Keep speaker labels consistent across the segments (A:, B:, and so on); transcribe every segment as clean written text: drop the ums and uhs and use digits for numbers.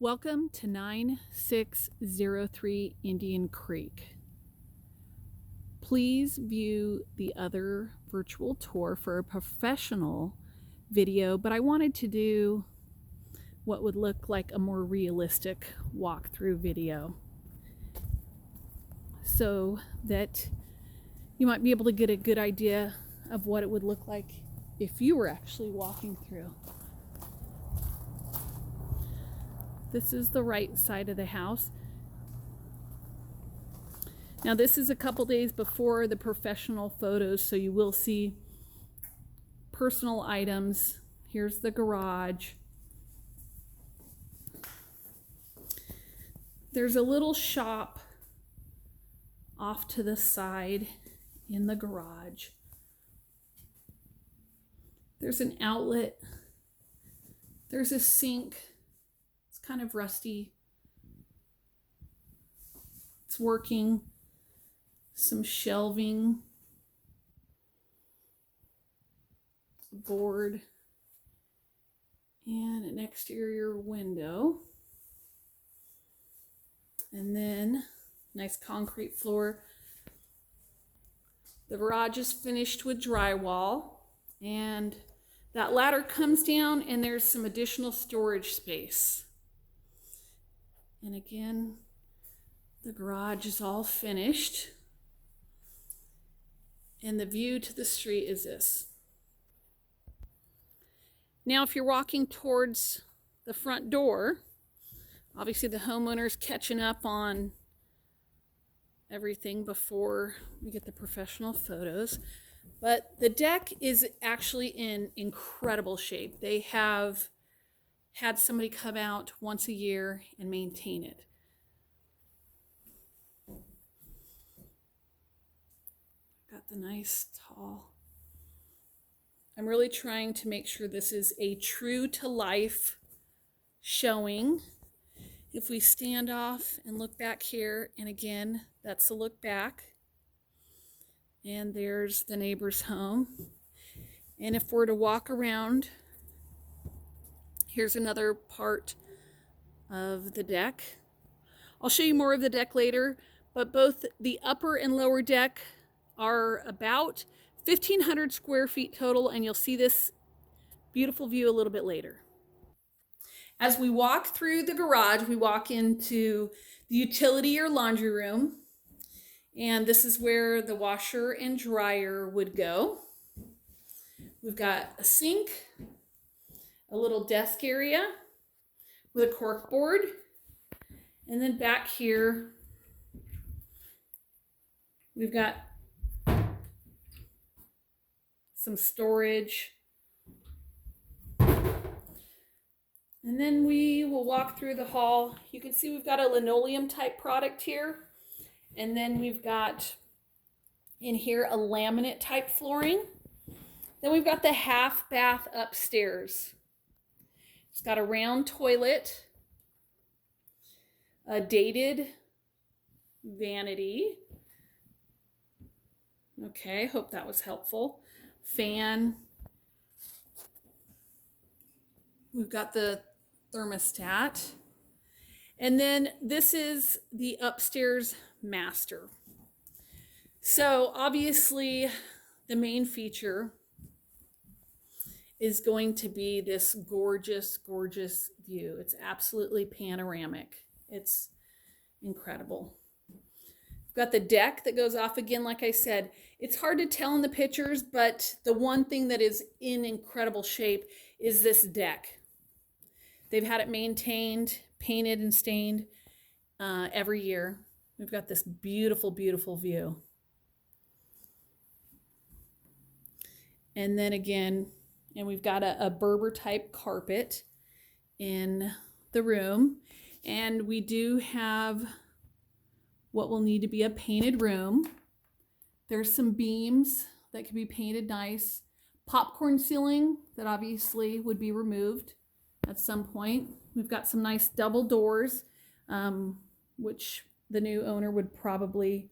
A: Welcome to 9603 Indian Creek. Please view the other virtual tour for a professional video, but I wanted to do what would look like a more realistic walkthrough video so that you might be able to get a good idea of what it would look like if you were actually walking through. This is the right side of the house. Now this is a couple days before the professional photos, so you will see personal items. Here's the garage. There's a little shop off to the side in the garage. There's an outlet. There's a sink. It's kind of rusty. It's working. Some shelving, board, and an exterior window. And then nice concrete floor. The garage is finished with drywall, and that ladder comes down and there's some additional storage space. And again, the garage is all finished. And the view to the street is this. Now, if you're walking towards the front door, obviously the homeowner's catching up on everything before we get the professional photos. But the deck is actually in incredible shape. They have had somebody come out once a year and maintain it. Got the nice tall. I'm really trying to make sure this is a true to life showing. If we stand off and look back here, and again, that's a look back. And there's the neighbor's home. And if we're to walk around, here's another part of the deck. I'll show you more of the deck later, but both the upper and lower deck are about 1,500 square feet total, and you'll see this beautiful view a little bit later. As we walk through the garage, we walk into the utility or laundry room, and this is where the washer and dryer would go. We've got a sink, a little desk area with a cork board, and then back here we've got some storage. And then we will walk through the hall. You can see we've got a linoleum type product here. And then we've got in here a laminate type flooring. Then we've got the half bath upstairs. It's got a round toilet, a dated vanity. Okay, hope that was helpful. Fan. We've got the thermostat. And then this is the upstairs master. So obviously the main feature is going to be this gorgeous, gorgeous view. It's absolutely panoramic. It's incredible. We've got the deck that goes off again, like I said. It's hard to tell in the pictures, but the one thing that is in incredible shape is this deck. They've had it maintained, painted, and stained every year. We've got this beautiful, beautiful view. And then again, and we've got a Berber type carpet in the room. And we do have what will need to be a painted room. There's some beams that can be painted nice. Popcorn ceiling that obviously would be removed at some point. We've got some nice double doors, which the new owner would probably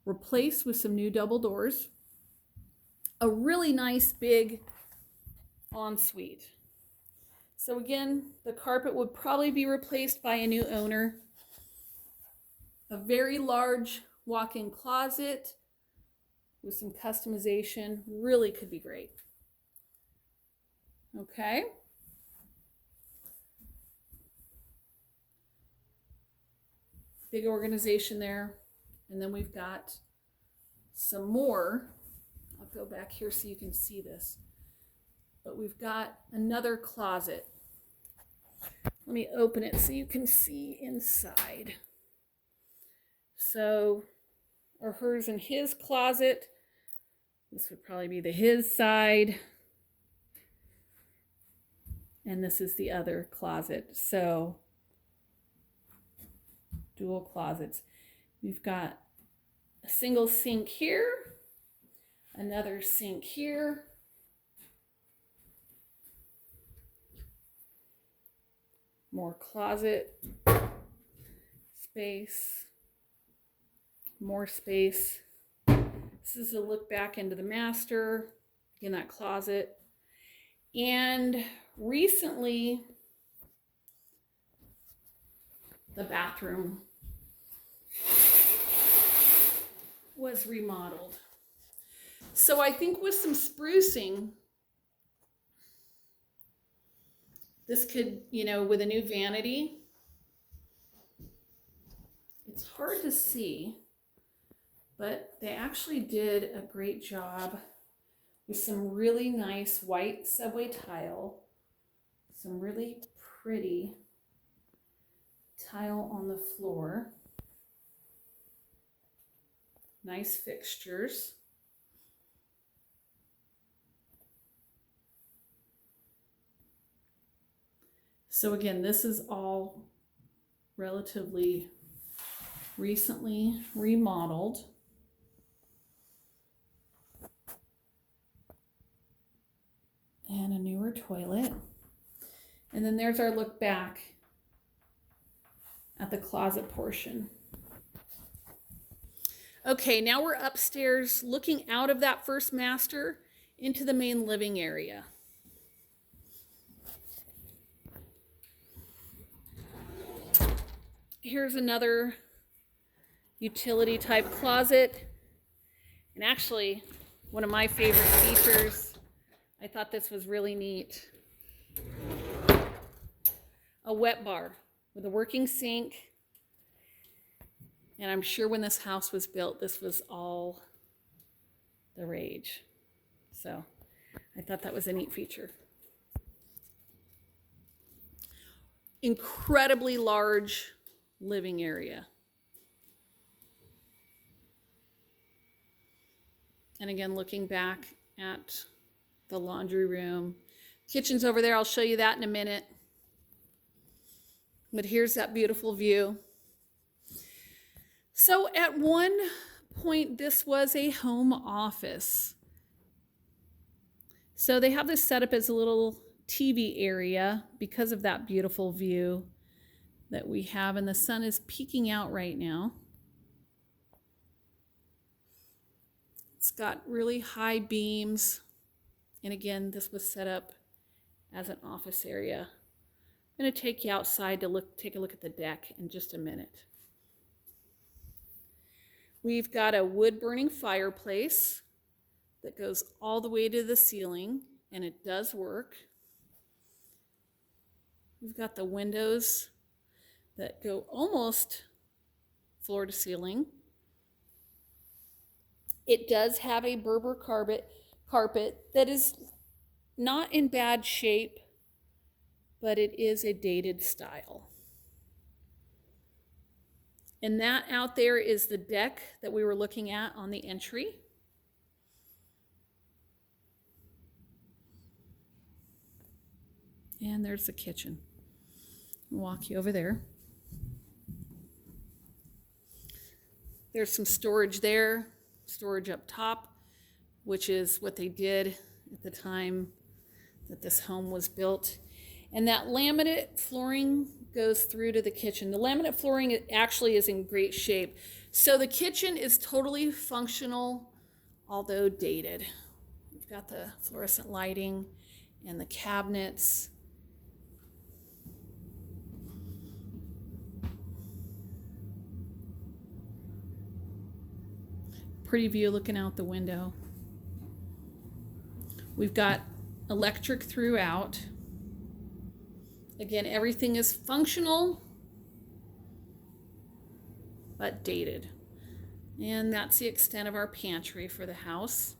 A: replace with some new double doors. A really nice big ensuite. So again, the carpet would probably be replaced by a new owner. A very large walk-in closet with some customization really could be great. Okay. Big organization there. And then we've got some more. I'll go back here so you can see this. But we've got another closet. Let me open it so you can see inside. So, or hers and his closet. This would probably be the his side. And this is the other closet. So, dual closets. We've got a single sink here, another sink here, more closet space, more space. This is a look back into the master, in that closet. And recently, the bathroom was remodeled. So I think with some sprucing, this could, with a new vanity, it's hard to see, but they actually did a great job with some really nice white subway tile, some really pretty tile on the floor, nice fixtures. So again, this is all relatively recently remodeled. And a newer toilet. And then there's our look back at the closet portion. Okay, now we're upstairs looking out of that first master into the main living area. Here's another utility type closet. And actually, one of my favorite features, I thought this was really neat. A wet bar with a working sink. And I'm sure when this house was built, this was all the rage. So I thought that was a neat feature. Incredibly large living area. And again, looking back at the laundry room. Kitchen's over there. I'll show you that in a minute. But here's that beautiful view. So at one point, this was a home office. So they have this set up as a little TV area because of that beautiful view that we have. And the sun is peeking out right now. It's got really high beams. And again, this was set up as an office area. I'm going to take you outside to take a look at the deck in just a minute. We've got a wood-burning fireplace that goes all the way to the ceiling, and it does work. We've got the windows that go almost floor to ceiling. It does have a Berber carpet that is not in bad shape, but it is a dated style. And that out there is the deck that we were looking at on the entry. And there's the kitchen. I'll walk you over there. There's some storage there, storage up top, which is what they did at the time that this home was built. And that laminate flooring goes through to the kitchen. The laminate flooring actually is in great shape. So the kitchen is totally functional, although dated. We've got the fluorescent lighting and the cabinets. pretty view looking out the window. We've got electric throughout. Again, everything is functional, but dated. And that's the extent of our pantry for the house.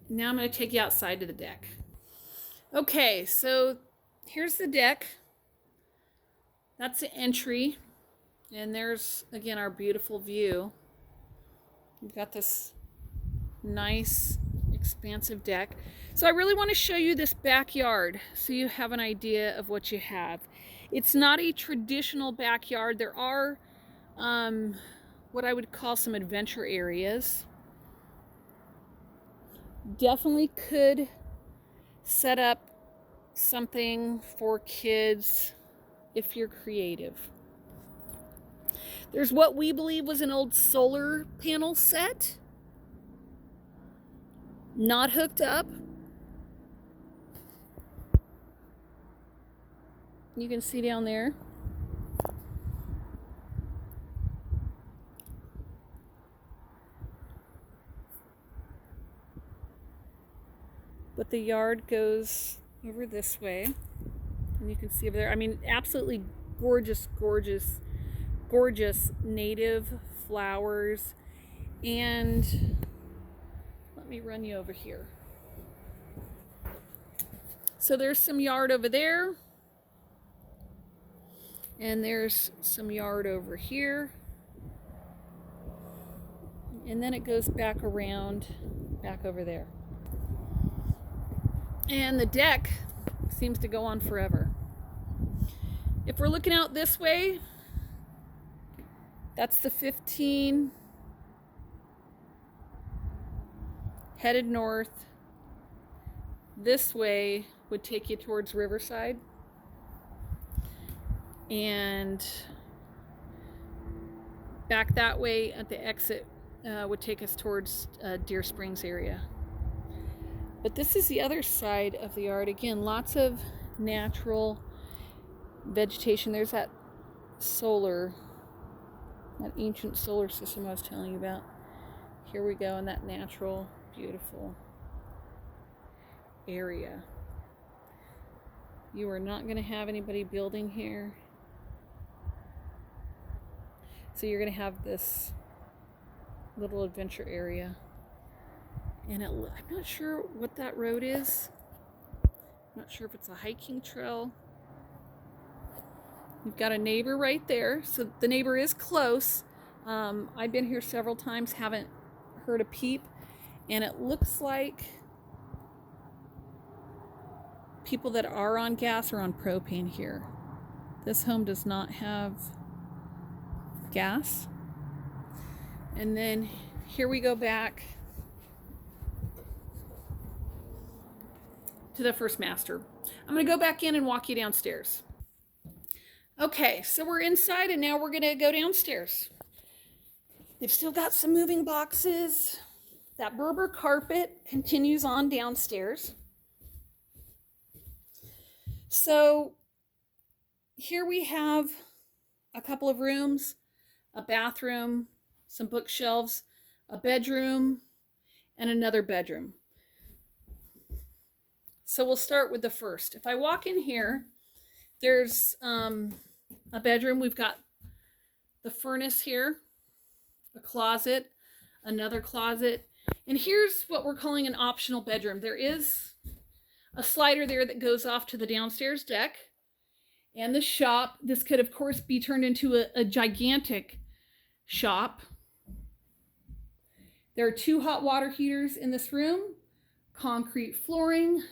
A: Now I'm going to take you outside to the deck. Okay, so here's the deck. That's the entry. And there's, again, our beautiful view. We've got this nice, expansive deck. So I really want to show you this backyard so you have an idea of what you have. It's not a traditional backyard. There are what I would call some adventure areas. Definitely could set up something for kids if you're creative. There's what we believe was an old solar panel set, not hooked up. You can see down there. But the yard goes over this way. And you can see over there, I mean, absolutely gorgeous, gorgeous, gorgeous native flowers. And let me run you over here. So there's some yard over there. And there's some yard over here. And then it goes back around, back over there. And the deck seems to go on forever. If we're looking out this way, that's the 15 headed north. This way would take you towards Riverside. And back that way at the exit would take us towards Deer Springs area. But this is the other side of the yard. Again, lots of natural vegetation. There's that ancient solar system I was telling you about. Here we go in that natural, beautiful area. You are not going to have anybody building here. So you're going to have this little adventure area. And I'm not sure what that road is. I'm not sure if it's a hiking trail. We've got a neighbor right there. So the neighbor is close. I've been here several times, haven't heard a peep. And it looks like people that are on gas are on propane here. This home does not have gas. And then here we go back to the first master. I'm going to go back in and walk you downstairs. Okay, so we're inside and now we're going to go downstairs. They've still got some moving boxes. That Berber carpet continues on downstairs. So here we have a couple of rooms, a bathroom, some bookshelves, a bedroom, and another bedroom. So we'll start with the first. If I walk in here, there's a bedroom. We've got the furnace here, a closet, another closet, and here's what we're calling an optional bedroom. There is a slider there that goes off to the downstairs deck and the shop. This could, of course, be turned into a gigantic shop. There are 2 hot water heaters in this room, concrete flooring.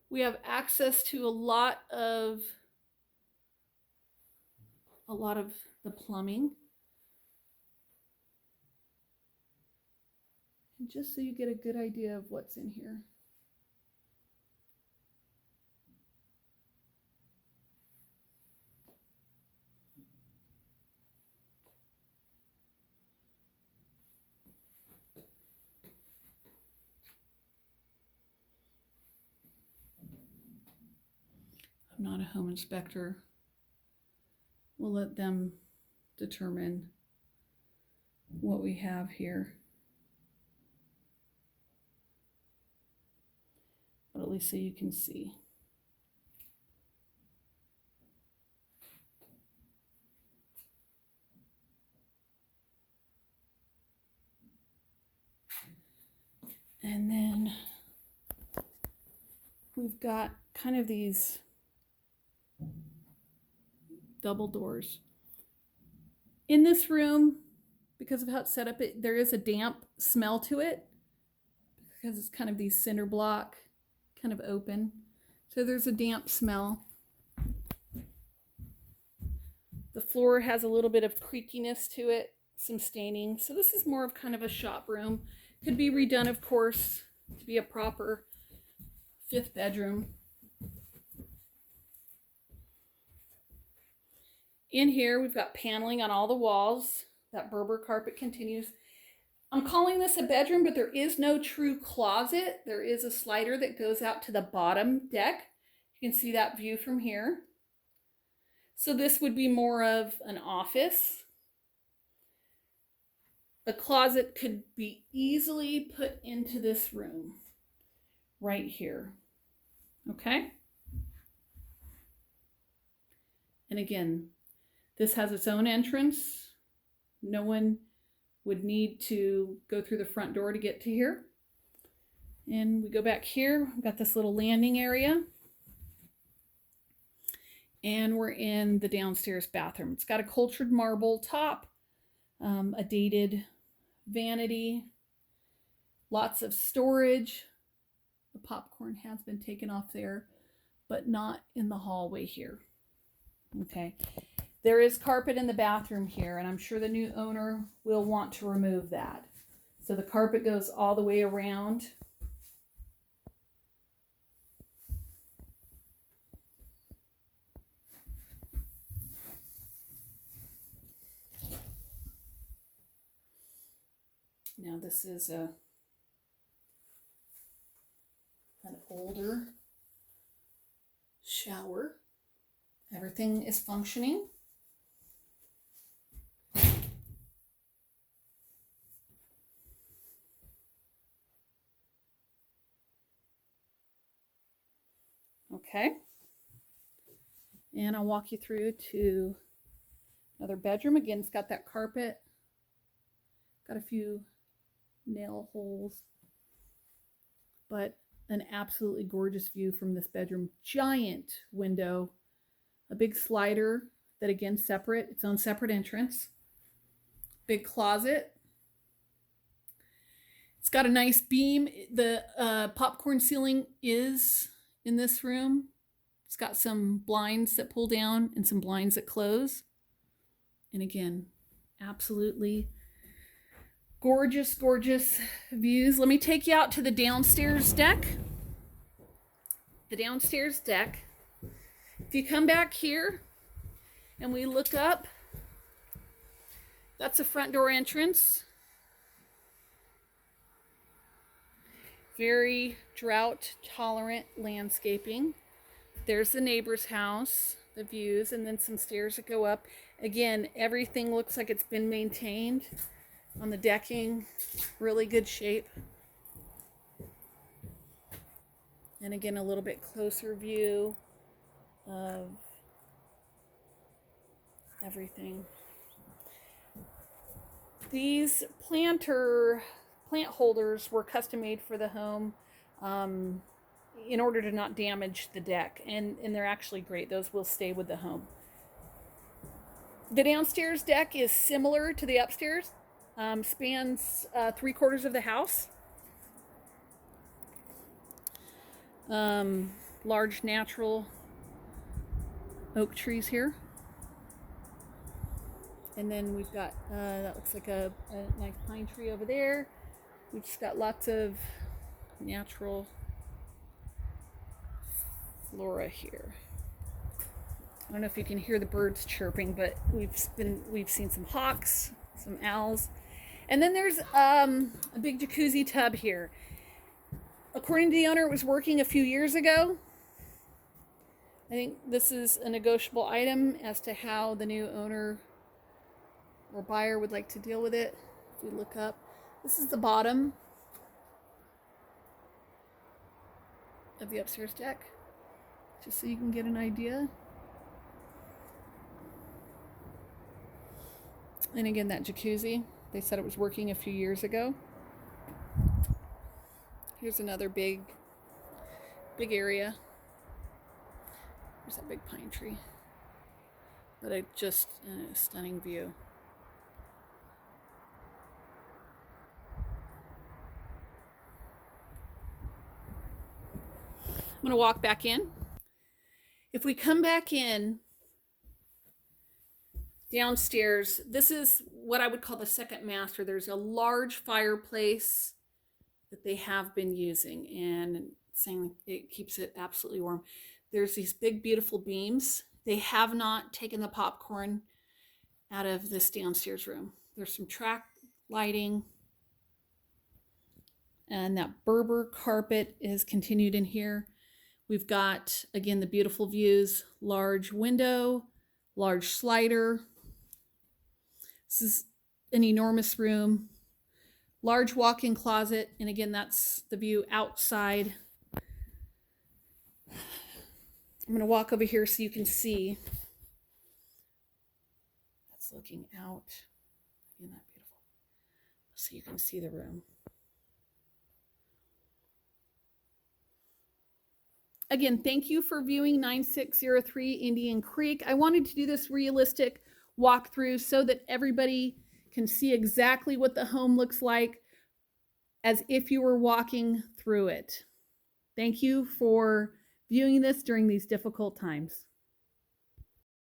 A: We have access to a lot of the plumbing. And just so you get a good idea of what's in here. I'm not a home inspector. We'll let them determine what we have here. But at least so you can see. And then we've got kind of these double doors. In this room, because of how it's set up, there is a damp smell to it because it's kind of these cinder block, kind of open. So there's a damp smell. The floor has a little bit of creakiness to it, some staining. So this is more of kind of a shop room. Could be redone, of course, to be a proper 5th bedroom. In here, we've got paneling on all the walls. That Berber carpet continues. I'm calling this a bedroom, but there is no true closet. There is a slider that goes out to the bottom deck. You can see that view from here. So this would be more of an office. A closet could be easily put into this room right here. Okay? And again, this has its own entrance. No one would need to go through the front door to get to here. And we go back here, we've got this little landing area. And we're in the downstairs bathroom. It's got a cultured marble top, a dated vanity, lots of storage. The popcorn has been taken off there, but not in the hallway here. Okay. There is carpet in the bathroom here, and I'm sure the new owner will want to remove that. So the carpet goes all the way around. Now this is an older shower. Everything is functioning. Okay. And I'll walk you through to another bedroom. Again, it's got that carpet. Got a few nail holes. But an absolutely gorgeous view from this bedroom. Giant window. A big slider that again separate, its own separate entrance. Big closet. It's got a nice beam. The popcorn ceiling is in this room. It's got some blinds that pull down and some blinds that close. And again, absolutely gorgeous, gorgeous views. Let me take you out to the downstairs deck. The downstairs deck. If you come back here and we look up, that's a front door entrance. Very drought tolerant landscaping. There's the neighbor's house, the views, and then some stairs that go up. Again, everything looks like it's been maintained on the decking. Really good shape. And again, a little bit closer view of everything. These plant holders were custom made for the home in order to not damage the deck, and they're actually great. Those will stay with the home. The downstairs deck is similar to the upstairs, spans 3/4 of the house. Large natural oak trees here. And then we've got, that looks like a nice pine tree over there. We've just got lots of natural flora here. I don't know if you can hear the birds chirping, but we've seen some hawks, some owls. And then there's a big jacuzzi tub here. According to the owner, it was working a few years ago. I think this is a negotiable item as to how the new owner or buyer would like to deal with it. If we look up, this is the bottom of the upstairs deck, just so you can get an idea. And again, that jacuzzi, they said it was working a few years ago. Here's another big area. There's that big pine tree. But a stunning view. I'm going to walk back in. If we come back in downstairs, this is what I would call the second master. There's a large fireplace that they have been using and saying it keeps it absolutely warm. There's these big, beautiful beams. They have not taken the popcorn out of this downstairs room. There's some track lighting, and that Berber carpet is continued in here. We've got, again, the beautiful views, large window, large slider. This is an enormous room, large walk-in closet, and again, that's the view outside. I'm going to walk over here so you can see. That's looking out. Isn't that beautiful? So you can see the room. Again, thank you for viewing 9603 Indian Creek. I wanted to do this realistic walkthrough so that everybody can see exactly what the home looks like as if you were walking through it. Thank you for viewing this during these difficult times.